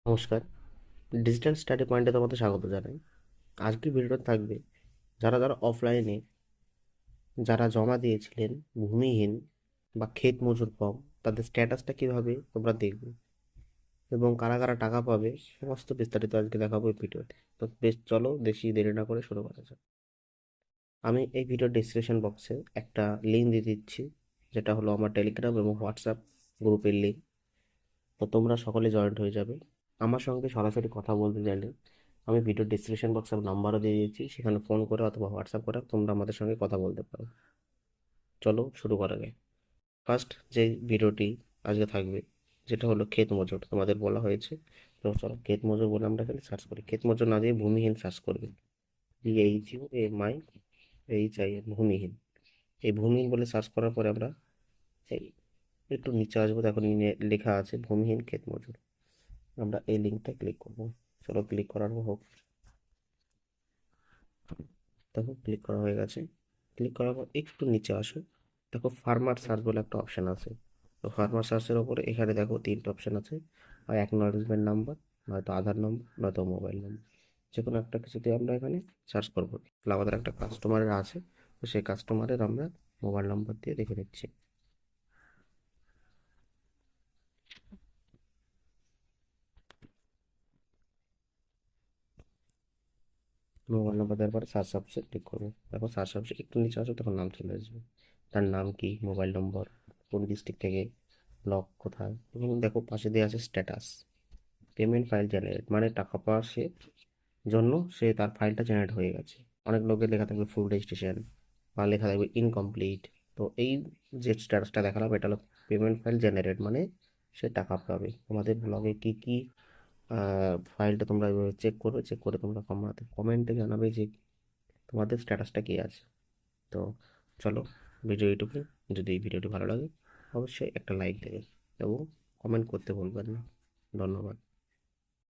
নমস্কার। Digital study পয়েন্টে তোমাদের স্বাগত জানাই। আজকের ভিডিওটা থাকবে যারা অফলাইনে যারা জমা দিয়েছিলেন ভূমিহীন বা ক্ষেত মজুর ফর্ম, তাদের স্ট্যাটাসটা কীভাবে তোমরা দেখবে এবং কারা টাকা পাবে সমস্ত বিস্তারিত আজকে দেখাবো এই ভিডিওতে। তো বেশ, চলো বেশি দেরি না করে শুরু করা যাক। আমি এই ভিডিওর ডিসক্রিপশন বক্সে একটা লিঙ্ক দিয়ে দিচ্ছি, যেটা হলো আমার টেলিগ্রাম এবং হোয়াটসঅ্যাপ গ্রুপের লিঙ্ক। তো তোমরা সকলে জয়েন্ট হয়ে যাবে। আমার সঙ্গে সরাসরি কথা বলতে চাইলে আমি ভিডিও ডিসক্রিপশন বক্সে নাম্বারও দিয়ে দিয়েছি, সেখানে ফোন করে অথবা হোয়াটসঅ্যাপ করে তোমরা আমাদের সঙ্গে কথা বলতে পারো। চলো শুরু করা যায়। ফার্স্ট যে ভিডিওটি আজকে থাকবে, যেটা হলো ক্ষেত মজুর, তোমাদের বলা হয়েছে। তো চলো ক্ষেত মজুর বলে আমরা এখানে সার্চ করি। ক্ষেত মজুর না দিয়ে ভূমিহীন সার্চ করবে, BHUMIHIN, ভূমিহীন। এই ভূমিহীন বলে সার্চ করার পরে আমরা এই একটু নিচে আসবো, দেখো লেখা আছে ভূমিহীন ক্ষেত মজুর। আমরা এই লিঙ্কটা ক্লিক করবো। চলো ক্লিক করার হোক। দেখো ক্লিক করা হয়ে গেছে। ক্লিক করার পর একটু নিচে আসো, দেখো ফার্মার সার্চ বলে একটা অপশান আছে। তো ফার্মার সার্চের ওপরে এখানে দেখো তিনটে অপশান আছে, আর অ্যাকনলেজমেন্ট নাম্বার, নয়তো আধার নম্বর, নয়তো মোবাইল নম্বর। যে কোনো একটা কিছু দিয়ে আমরা এখানে সার্চ করবো। তাহলে আমাদের একটা কাস্টমারের আছে, তো সেই কাস্টমারের আমরা মোবাইল নম্বর দিয়ে দেখে নিচ্ছি। মোবাইল নাম্বার দেওয়ার পরে সার্চ অপশন ক্লিক করবো। দেখো সার্চ অপশন একটু নিচে আসো, তখন নাম চলে আসবে। তার নাম কি, মোবাইল নম্বর, কোন ডিস্ট্রিক্ট থেকে, ব্লক কোথায়, এবং দেখো পাশে দেওয়া আছে স্ট্যাটাস পেমেন্ট ফাইল জেনারেট, মানে টাকা পাওয়ার জন্য তার ফাইলটা জেনারেট হয়ে গেছে। অনেক লোকের লেখা থাকবে ফুল রেজিস্ট্রেশন বা লেখা থাকবে ইনকমপ্লিট। তো এই যে স্ট্যাটাসটা দেখালাম, এটা হলো পেমেন্ট ফাইল জেনারেট, মানে সে টাকা পাবে। তোমাদের ব্লগে কি কি ফাইলটা তোমরা এভাবে চেক করবে, চেক করে তোমরা কমেন্টে জানাবে যে তোমাদের স্ট্যাটাসটা কী আছে। তো চলো ভিডিও এইটুকু। যদি এই ভিডিওটি ভালো লাগে অবশ্যই একটা লাইক দেবে এবং কমেন্ট করতে ভুলবেন না। ধন্যবাদ।